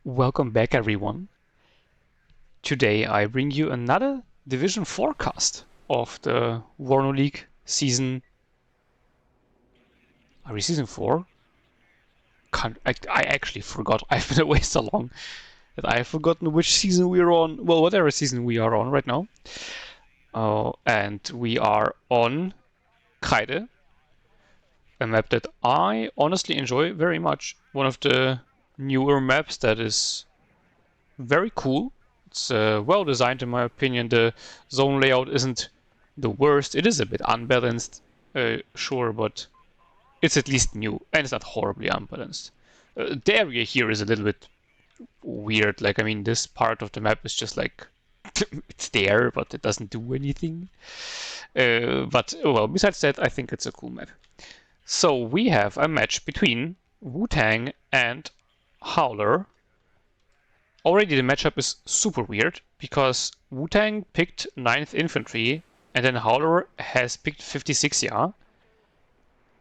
Welcome back, everyone. Today I bring you another Division forecast of the WARNO League season. Are we season 4? I actually forgot. I've been away so long that I've forgotten which season we're on. Well, whatever season we are on right now. And we are on Kreide, a map that I honestly enjoy very much. One of the newer maps that is very cool. It's well designed in my opinion. The zone layout isn't the worst. It is a bit unbalanced, sure, but it's at least new and it's not horribly unbalanced. The area here is a little bit weird. Like, I mean, this part of the map is just like it's there, but it doesn't do anything. But well, besides that, I think it's a cool map. So we have a match between Wootang and Howler. Already the matchup is super weird because Wootang picked 9th Infantry and then Howler has picked 56 Ya.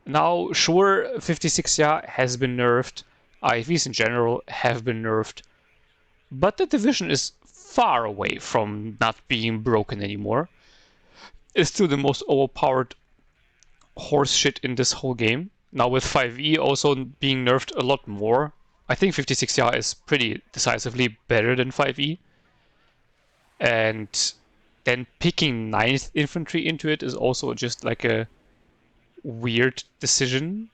Now, sure, 56 Ya has been nerfed, IVs in general have been nerfed, but the division is far away from not being broken anymore. It's still the most overpowered horse shit in this whole game. Now with 5e also being nerfed a lot more, I think 56 Ya is pretty decisively better than 5e. And then picking 9th Infantry into it is also just like a weird decision.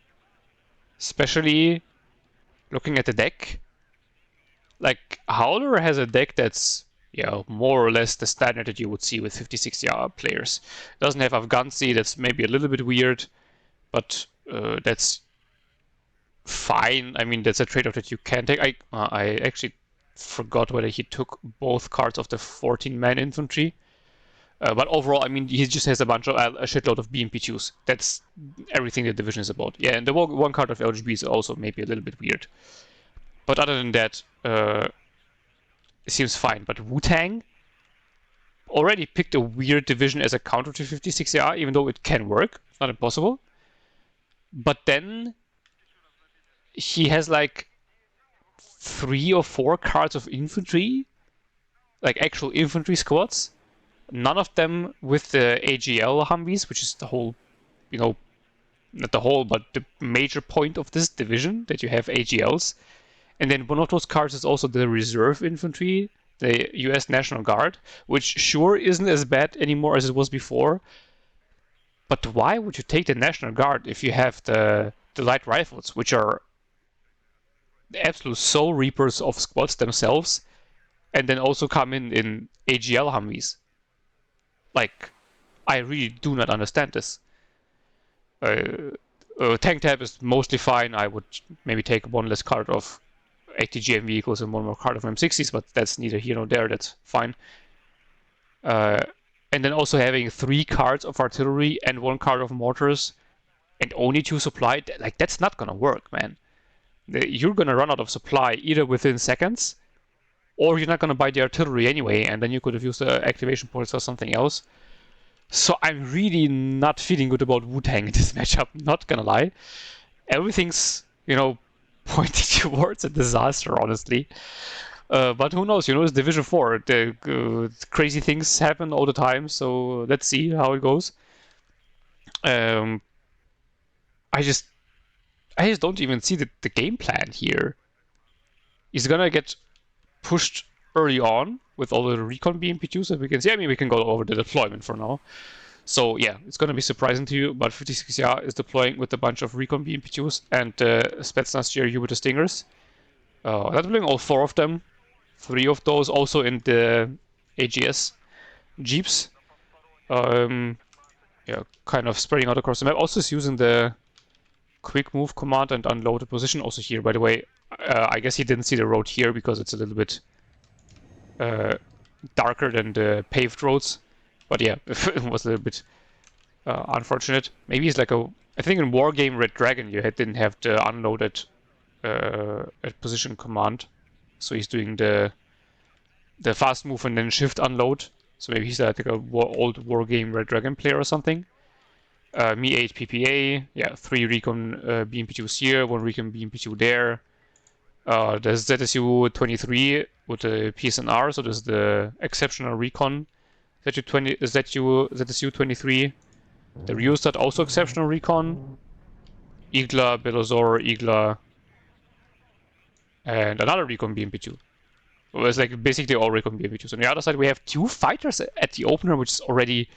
Especially looking at the deck. Like, Howler has a deck that's, more or less the standard that you would see with 56 Ya players. It doesn't have Afghansi, that's maybe a little bit weird, but that's fine. I mean, that's a trade-off that you can take. I actually forgot whether he took both cards of the 14-man infantry. But overall, I mean, he just has a shitload of BMP2s. That's everything the division is about. Yeah, and the one card of LGB is also maybe a little bit weird. But other than that, it seems fine. But Wootang already picked a weird division as a counter to 56 Ya, even though it can work. It's not impossible. But then he has like 3 or 4 cards of infantry, like actual infantry squads. None of them with the AGL Humvees, which is the whole, not the whole, but the major point of this division, that you have AGLs. And then one of those cards is also the reserve infantry, the US National Guard, which sure isn't as bad anymore as it was before. But why would you take the National Guard if you have the light rifles, which are the absolute soul reapers of squads themselves, and then also come in AGL Humvees? Like, I really do not understand this. Tank tab is mostly fine. I would maybe take one less card of ATGM vehicles and one more card of M60s, but that's neither here nor there. That's fine. And then also having 3 cards of artillery and 1 card of mortars and only 2 supply, like, that's not gonna work, man. You're gonna run out of supply either within seconds, or you're not gonna buy the artillery anyway, and then you could have used the activation points for something else. So I'm really not feeling good about Wootang in this matchup, not gonna lie. Everything's, pointing towards a disaster, honestly. But who knows, it's Division 4. Crazy things happen all the time, so let's see how it goes. I just don't even see the game plan here. He's gonna get pushed early on with all the recon BMP2s that we can see. I mean, we can go over the deployment for now. So yeah, it's gonna be surprising to you, but 56 Ya is deploying with a bunch of recon BMP2s and Spetsnaz GRU with the Stingers. They're deploying all 4 of them. 3 of those also in the AGS Jeeps. Kind of spreading out across the map. Also is using the quick move command and unload the position. Also here, by the way, I guess he didn't see the road here because it's a little bit darker than the paved roads. But yeah, it was a little bit unfortunate. Maybe he's like I think in Wargame Red Dragon you didn't have the unloaded position command. So he's doing the fast move and then shift unload. So maybe he's like old Wargame Red Dragon player or something. Me 8 PPA, yeah, 3 recon BMP2s here, 1 recon BMP2 there. There's ZSU-23 with the PSNR, so there's the exceptional recon ZSU-23. The Ryustat also exceptional recon. Igla, Belosaur, Igla, and another recon BMP2. So it's like basically all recon BMP2s. On the other side, we have 2 fighters at the opener, which is already...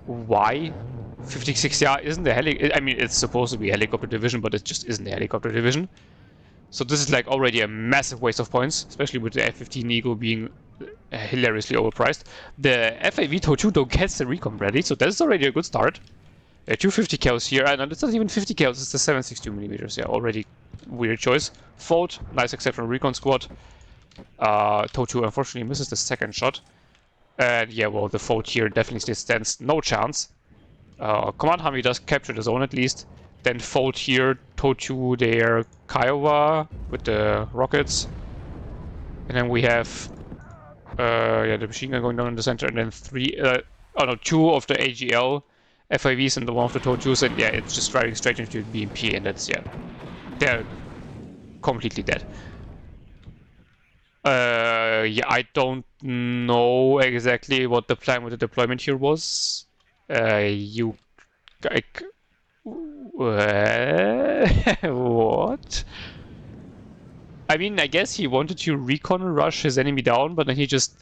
Why? 56, yeah, isn't the I mean, it's supposed to be a helicopter division, but it just isn't a helicopter division. So this is like already a massive waste of points, especially with the F-15 Eagle being hilariously overpriced. The FAV Tochu don't get the recon ready, so that's already a good start. 250 cals here, and it's not even 50 cals, it's the 762mm. Yeah, already weird choice. Fold, nice exceptional recon squad. Tochu unfortunately misses the second shot. And yeah, well, the Fold here definitely stands no chance. Command Humvee does capture the zone at least. Then Fold here, Tochu there, Kiowa with the rockets. And then we have yeah, the machine gun going down in the center, and then 2 of the AGL FIVs and the one of the Tochus, and yeah, it's just driving straight into the BMP, and that's, yeah, they're completely dead. Yeah, I don't know exactly what the plan with the deployment here was. What? I mean, I guess he wanted to recon rush his enemy down, but then he just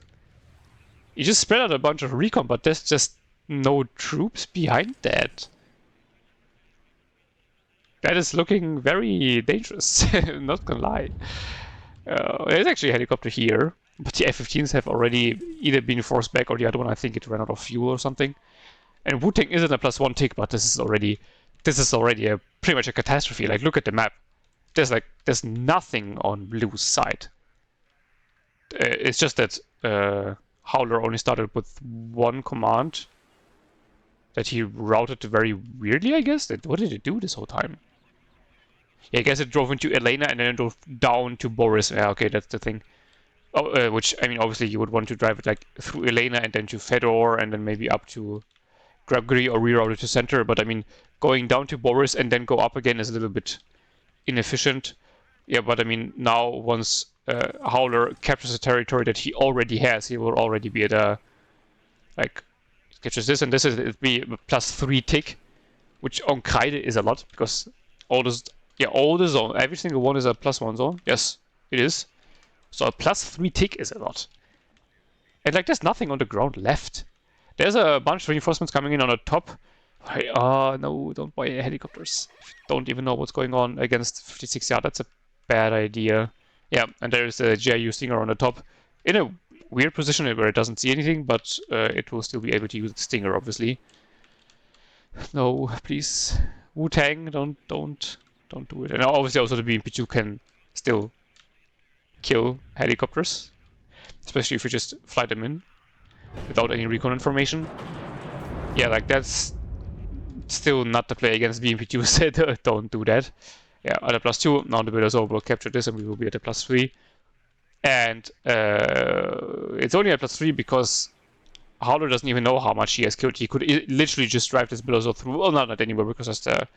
spread out a bunch of recon, but there's just no troops behind that. That is looking very dangerous, not gonna lie. There's actually a helicopter here, but the F-15s have already either been forced back or the other one, I think it ran out of fuel or something. And Wootang isn't a +1 tick, but this is already a pretty much a catastrophe. Like, look at the map. There's nothing on Blue's side. It's just that Howler only started with 1 command that he routed very weirdly, I guess. What did it do this whole time? Yeah, I guess it drove into Elena and then it drove down to Boris. Yeah, okay, that's the thing. Oh, which, I mean, obviously you would want to drive it like through Elena and then to Fedor and then maybe up to Grabgri or reroute it to center. But I mean, going down to Boris and then go up again is a little bit inefficient. Yeah, but I mean, now once Howler captures a territory that he already has, he will already be at a, like, captures this, and this is, it'd be a +3 tick, which on Kreide is a lot, because all the zone, every single one is a +1 zone. Yes, it is. So a +3 tick is a lot. And like, there's nothing on the ground left. There's a bunch of reinforcements coming in on the top. No, don't buy helicopters. Don't even know what's going on against 56. Yeah, that's a bad idea. Yeah, and there's a GIU Stinger on the top. In a weird position where it doesn't see anything, but it will still be able to use the Stinger, obviously. No, please. Wootang, don't do it. And obviously also the BMP2 can still kill helicopters, especially if you just fly them in without any recon information. Yeah, like, that's still not the play against BMP2, so don't do that. Yeah, at a +2, now the Belosaur will capture this and we will be at a +3. And it's only a +3 because Howler doesn't even know how much he has killed. He could literally just drive this Belosaur through. Well, not anymore because there's the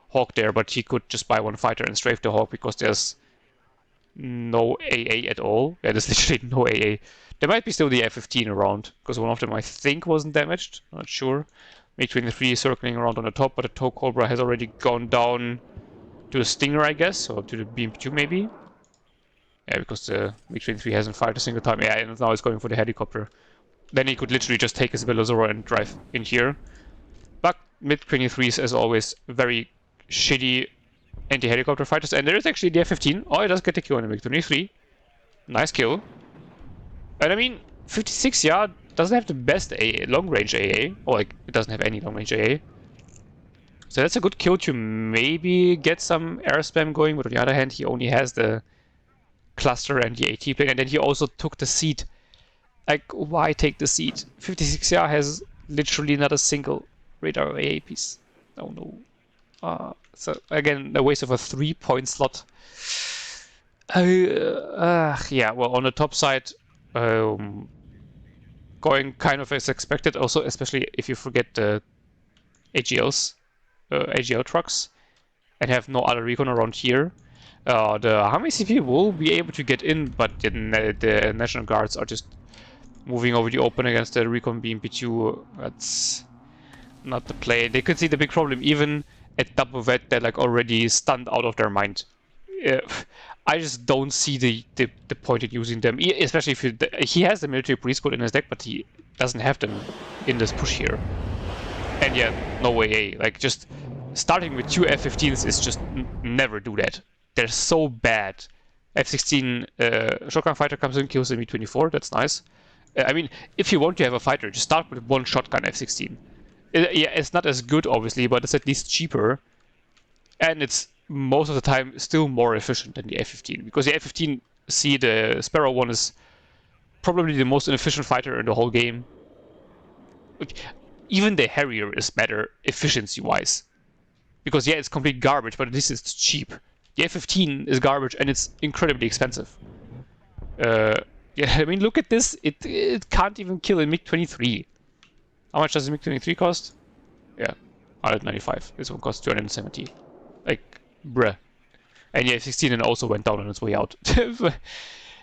Hawk there, but he could just buy 1 fighter and strafe the Hawk because there's no AA at all. Yeah, there's literally no AA. There might be still the F-15 around, because one of them I think wasn't damaged. I'm not sure. MiG-23 circling around on the top, but the Tow Cobra has already gone down to the Stinger, I guess, or to the BMP2 maybe. Yeah, because the MiG-23 hasn't fired a single time. Yeah, and now it's going for the helicopter. Then he could literally just take his Velosaur and drive in here. But MiG-23s, as always, very shitty anti-helicopter fighters. And there is actually the F-15. Oh, it does get the kill on the MiG-23. Nice kill. And I mean, 56, yeah, doesn't have the best long-range AA. Or, like, it doesn't have any long-range AA. So that's a good kill to maybe get some air spam going. But on the other hand, he only has the cluster and the AT plane. And then he also took the seat. Like, why take the seat? 56, yeah, has literally not a single radar AA piece. Oh no. So again, a waste of a 3-point slot. Yeah, well, on the top side, going kind of as expected. Also, especially if you forget the AGL trucks and have no other recon around here. The Army CP will be able to get in, but the National Guards are just moving over the open against the Recon BMP2. That's not the play. They could see the big problem even at double vet. They're like already stunned out of their mind. I just don't see the point in using them, especially if he has the military police code in his deck, but he doesn't have them in this push here. And yeah, no way. Like just starting with 2 F-15s is just never do that. They're so bad. F-16 shotgun fighter comes in, kills the Mi-24. That's nice. I mean, if you want to have a fighter, just start with one shotgun F-16. Yeah, it's not as good, obviously, but it's at least cheaper. And it's most of the time still more efficient than the F-15. Because the F-15C, the Sparrow one, is probably the most inefficient fighter in the whole game. Even the Harrier is better efficiency-wise. Because yeah, it's complete garbage, but at least it's cheap. The F-15 is garbage and it's incredibly expensive. Yeah, I mean, look at this. It can't even kill a MiG-23. How much does a MiG-23 cost? Yeah, 195. This one costs 270. Like, bruh. And yeah, F-16 and also went down on its way out.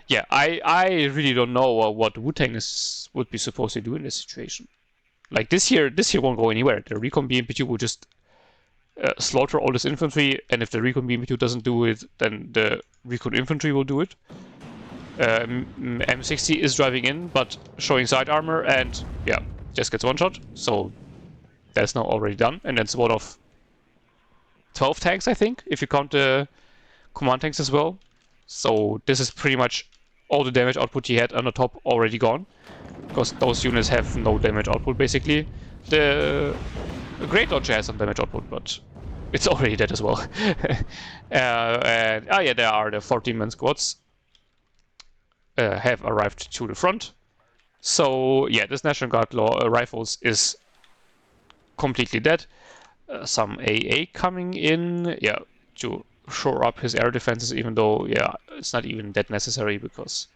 Yeah, I really don't know what Wootang would be supposed to do in this situation. Like this here won't go anywhere. The Recon BMP2 will just slaughter all this infantry, and if the Recon BMP2 doesn't do it, then the Recon infantry will do it. M60 is driving in, but showing side armor, and yeah, just gets one shot. So that's now already done, and that's one of 12 tanks, I think, if you count the command tanks as well. So this is pretty much all the damage output he had on the top already gone, because those units have no damage output basically. The Great Launcher has some damage output, but it's already dead as well. And yeah, there are the 14-man squads have arrived to the front. So yeah, this National Guard rifles is completely dead. Some AA coming in, yeah, to shore up his air defenses, even though, yeah, it's not even that necessary because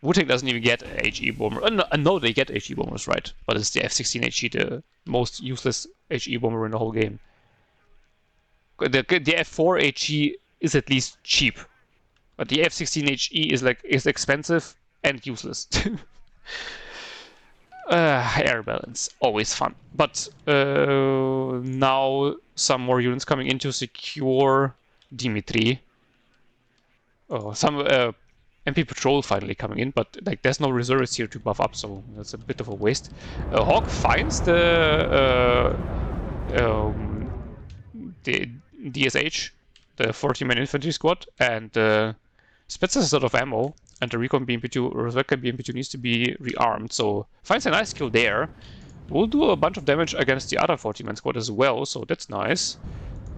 Wootang doesn't even get HE bomber. No, they get HE bombers, right? But it's the F-16 HE, the most useless HE bomber in the whole game. The F-4 HE is at least cheap, but the F-16 HE is expensive and useless. Air balance, always fun. But now some more units coming in to secure Dimitri. Oh, some MP Patrol finally coming in, but like there's no reservists here to buff up, so that's a bit of a waste. Hawk finds the DSH, the 40-man infantry squad, and Spets is out of ammo, and the Recon BMP2, Rozvedka BMP2 needs to be rearmed, so finds a nice kill there. We'll do a bunch of damage against the other 40-man squad as well, so that's nice.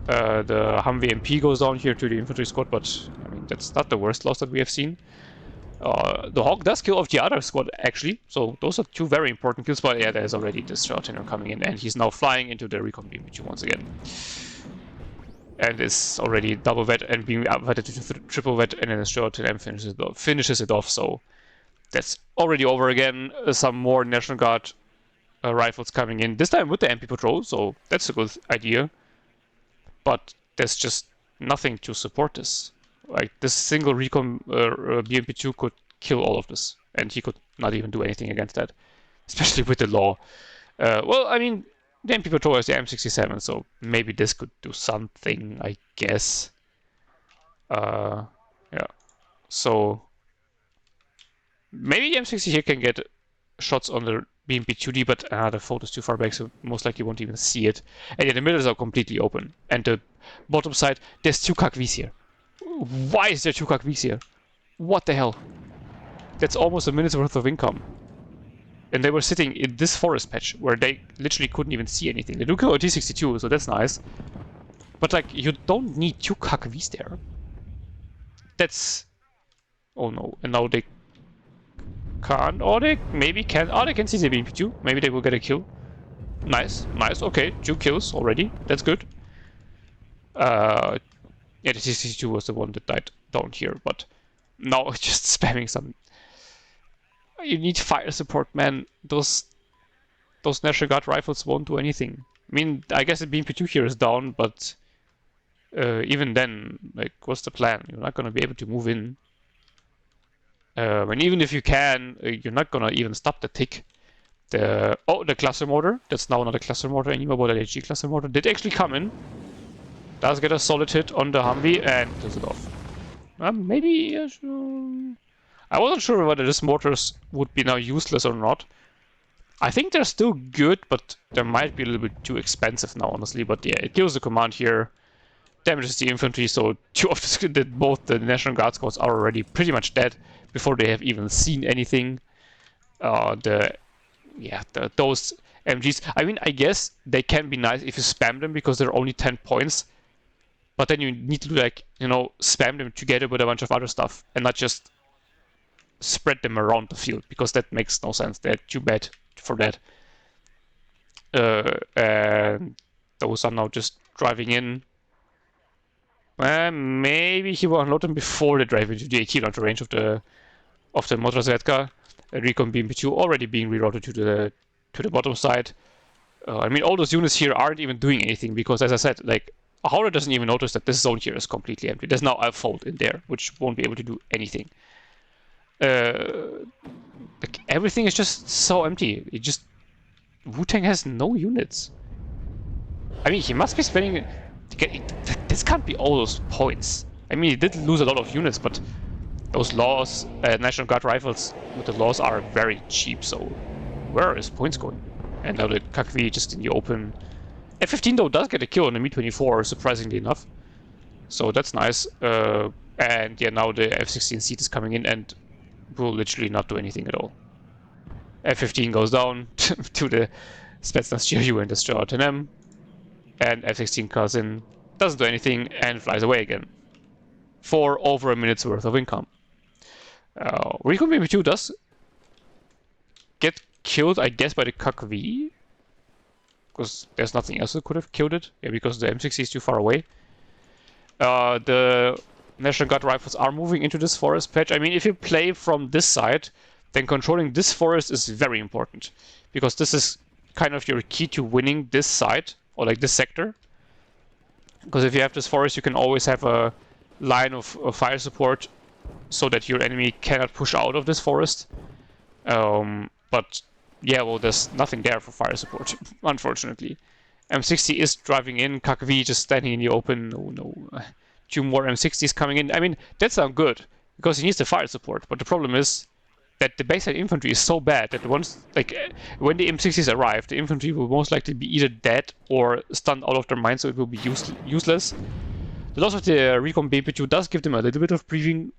The Humvee MP goes down here to the infantry squad, but I mean that's not the worst loss that we have seen. The Hawk does kill off the other squad actually, so those are two very important kills, but yeah, there's already this short-hander coming in, and he's now flying into the Recon BMP2 once again. And is already double vet and being upvetted to triple vet, and then the short-hander finishes it off, so that's already over again. Some more National Guard rifles coming in, this time with the MP Patrol, so that's a good idea. But there's just nothing to support this. Like, this single Recon BMP2 could kill all of this, and he could not even do anything against that, especially with the law. Well, I mean, the MP Patrol has the M67, so maybe this could do something, I guess. Yeah, so maybe the M60 here can get shots on the BMP2D, but the photo's too far back, so most likely won't even see it. And yeah, the middles are completely open. And the bottom side, there's 2 Kakvis here. Why is there 2 Kakvis here? What the hell? That's almost a minute's worth of income. And they were sitting in this forest patch, where they literally couldn't even see anything. They do kill a T-62, so that's nice. But like, you don't need 2 Kakvis there. That's... Oh no, and now they can't, or they maybe can. Oh, they can see the BMP2. Maybe they will get a kill. Nice, nice. Okay, 2 kills already. That's good. Yeah, the T-62 was the one that died down here, but now just spamming some. You need fire support, man. Those National Guard rifles won't do anything. I mean, I guess the BMP2 here is down, but Even then, like, what's the plan? You're not gonna be able to move in. And even if you can, you're not gonna even stop the tick. The cluster mortar. That's now not a cluster mortar anymore, but an HG cluster mortar did actually come in. Does get a solid hit on the Humvee and kills it off. Maybe I wasn't sure whether these mortars would be now useless or not. I think they're still good, but they might be a little bit too expensive now, honestly. But yeah, it kills the command here, damages the infantry, so both the National Guard scouts are already pretty much dead before they have even seen anything. Those MGs. I mean, I guess they can be nice if you spam them because they're only 10 points. But then you need to, like, spam them together with a bunch of other stuff and not just spread them around the field, because that makes no sense. They're too bad for that. And those are now just driving in. Maybe he will unload them before they drive into the AT launcher range of the Motrazvetka. Recon BMP2 already being rerouted to the bottom side. I mean, all those units here aren't even doing anything because, as I said, like, Howler doesn't even notice that this zone here is completely empty. There's now a fold in there, which won't be able to do anything. Like, everything is just so empty. Wootang has no units. I mean, he must be spending... This can't be all those points. I mean, he did lose a lot of units, but those laws, National Guard rifles with the laws are very cheap, so where are his points going? And now the Kakvi just in the open. F-15 though does get a kill on the Mi-24, surprisingly enough. So that's nice. And yeah, now the F-16 seat is coming in and will literally not do anything at all. F-15 goes down to the Spetsnaz GRU and destroy R10M. And F-16 comes in, doesn't do anything, and flies away again. For over a minute's worth of income. Recon BMP2 does get killed, I guess, by the Kakvi. Because there's nothing else that could have killed it. Yeah, because the M60 is too far away. The National Guard rifles are moving into this forest patch. I mean, if you play from this side, then controlling this forest is very important. Because this is kind of your key to winning this side, or like this sector. Because if you have this forest, you can always have a line of fire support so that your enemy cannot push out of this forest. But yeah, well, there's nothing there for fire support, unfortunately. M60 is driving in, Kakvi just standing in the open. Oh no. 2 more M60s coming in. I mean, that sounds good, because he needs the fire support. But the problem is that the baseline infantry is so bad that once, like, when the M60s arrive, the infantry will most likely be either dead or stunned out of their minds, so it will be useless. The loss of the Recon BMP2 does give them a little bit of breathing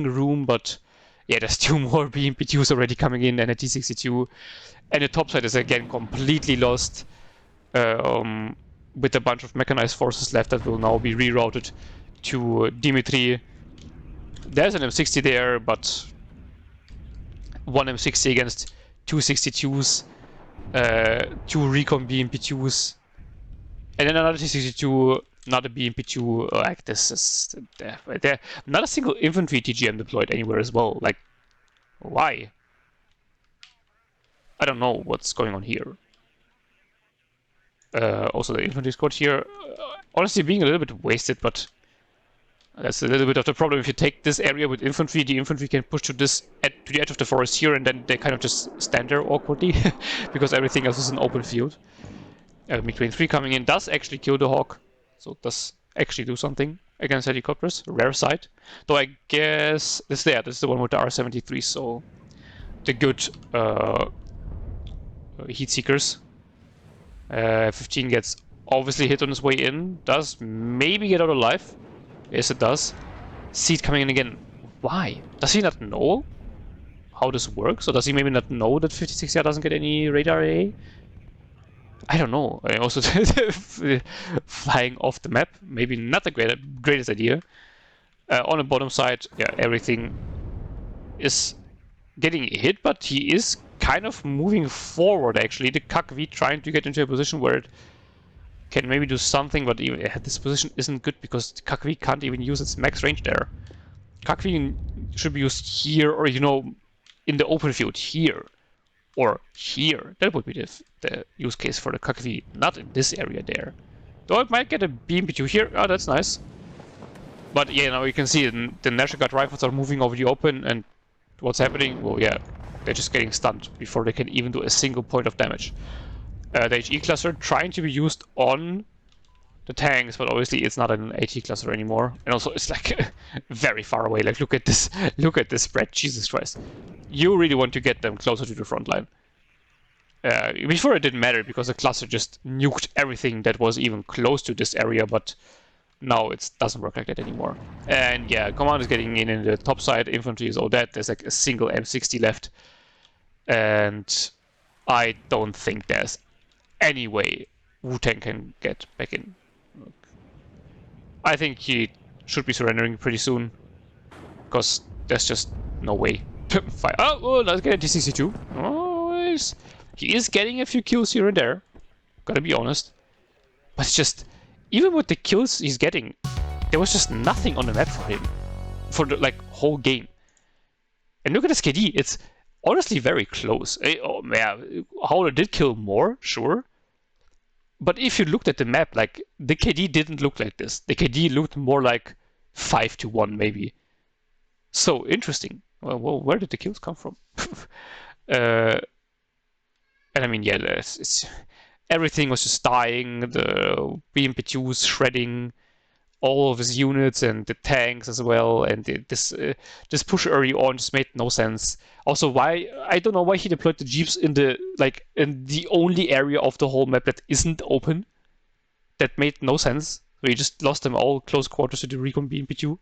room, but yeah, there's 2 more BMP2s already coming in and a T-62. And the top side is again completely lost, with a bunch of mechanized forces left that will now be rerouted to Dimitri. There's an M60 there, but 1 M60 against 2 62s, 2 Recon BMP2s, and then another T-62, not a BMP2. Like, this is... There, not a single infantry TGM deployed anywhere as well. Like, why? I don't know what's going on here. Also, the infantry squad here, honestly being a little bit wasted, but that's a little bit of the problem. If you take this area with infantry, the infantry can push to the edge of the forest here, and then they kind of just stand there awkwardly, because everything else is an open field. MiG-23 coming in does actually kill the Hawk, so it does actually do something against helicopters. Rare sight. Though I guess this is the one with the R-73, so the good heat seekers. 15 gets obviously hit on his way in. Does maybe get out alive. Yes, it does. Seed coming in again. Why? Does he not know how this works? Or does he maybe not know that 56 doesn't get any radar AA? I don't know. I also flying off the map. Maybe not the greatest idea. On the bottom side, yeah, everything is getting hit, but he is kind of moving forward, actually. The Kakvi trying to get into a position where it can maybe do something, but even this position isn't good because the Kakvi can't even use its max range there. Kakvi should be used here, or, in the open field here. Or here. That would be the use case for the Kakvi, not in this area there. Though I might get a BMP2 here. Oh, that's nice. But yeah, now you can see the National Guard rifles are moving over the open, and what's happening? Well, yeah, they're just getting stunned before they can even do a single point of damage. The HE cluster trying to be used on the tanks, but obviously it's not an AT cluster anymore. And also it's like very far away. Like look at this spread, Jesus Christ. You really want to get them closer to the front line. Before it didn't matter because the cluster just nuked everything that was even close to this area, but now it doesn't work like that anymore. And yeah, command is getting in the top side, infantry is all dead, there's like a single M60 left. And I don't think there's any way Wootang can get back in. I think he should be surrendering pretty soon, because there's just no way. Oh, let's get a T62. Oh, he is getting a few kills here and there, gotta be honest. But it's just, even with the kills he's getting, there was just nothing on the map for him for the like whole game. And look at this KD, it's honestly very close. Oh yeah, Howler did kill more, sure. But if you looked at the map, like the KD didn't look like this. The KD looked more like 5-1 maybe. So interesting. Well, where did the kills come from? And I mean, yeah, everything was just dying. The BMP2s shredding all of his units and the tanks as well. And this push early on just made no sense. Also, why I don't know why he deployed the jeeps in the only area of the whole map that isn't open. That made no sense. We just lost them all close quarters to the recon BMP2.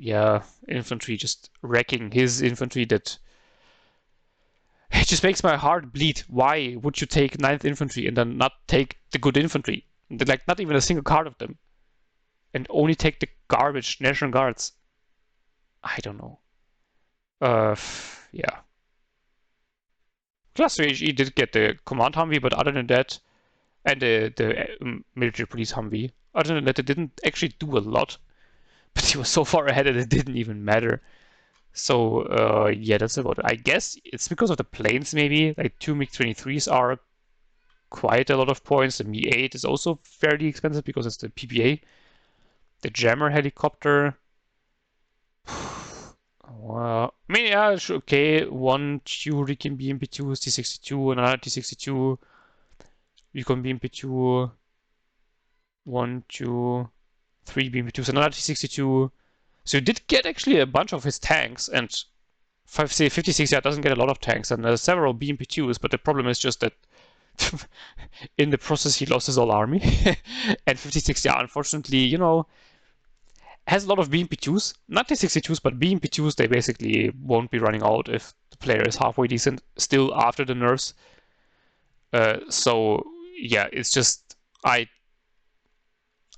Yeah, infantry just wrecking his infantry. That it just makes my heart bleed. Why would you take 9th infantry and then not take the good infantry? Like not even a single card of them, and only take the garbage National Guards. I don't know. Yeah. Cluster HE did get the command Humvee, but other than that, and the military police Humvee. Other than that, it didn't actually do a lot. But he was so far ahead that it didn't even matter. So yeah, that's about it. I guess it's because of the planes, maybe. Like 2 MiG-23s are quite a lot of points. The Mi-8 is also fairly expensive because it's the PPA. The jammer helicopter. Well, I mean, yeah, okay. 1, 2 Recon BMP2, T62, another T62. Recon BMP2. 1, 2, 3 BMP2s, another T62. So you did get actually a bunch of his tanks, and 56 yeah, doesn't get a lot of tanks, and there's several BMP2s, but the problem is just that in the process he lost his whole army. And 56 yeah, unfortunately, you know, has a lot of BMP2s, not T62s, but BMP2s. They basically won't be running out if the player is halfway decent still after the nerfs. So yeah, it's just I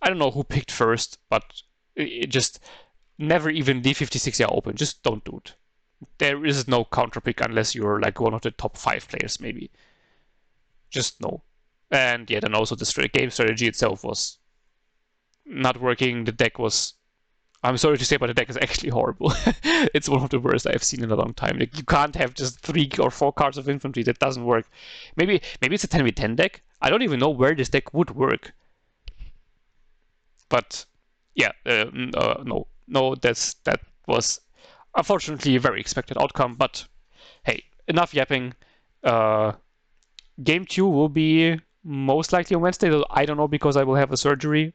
don't know who picked first, but it just never even leave 56 open. Just don't do it. There is no counter pick unless you're like one of the top 5 players, maybe. Just no. And yeah, then also the game strategy itself was not working. The deck was, I'm sorry to say, but the deck is actually horrible. It's one of the worst I've seen in a long time. Like, you can't have just 3 or 4 cards of infantry. That doesn't work. Maybe it's a 10v10 deck. I don't even know where this deck would work. But yeah, no, that was unfortunately a very expected outcome. But hey, enough yapping. Game 2 will be most likely on Wednesday. I don't know, because I will have a surgery,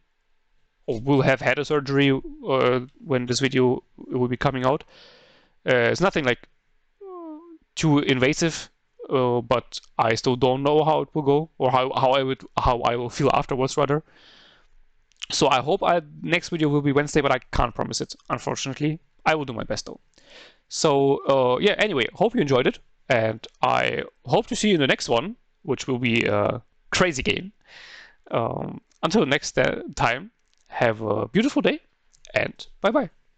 or will have had a surgery when this video will be coming out. It's nothing like too invasive, but I still don't know how it will go, or how I will feel afterwards, rather. So I hope next video will be Wednesday, but I can't promise it, unfortunately. I will do my best though. So yeah, anyway, hope you enjoyed it, and I hope to see you in the next one, which will be a crazy game. Until next time, have a beautiful day, and bye-bye.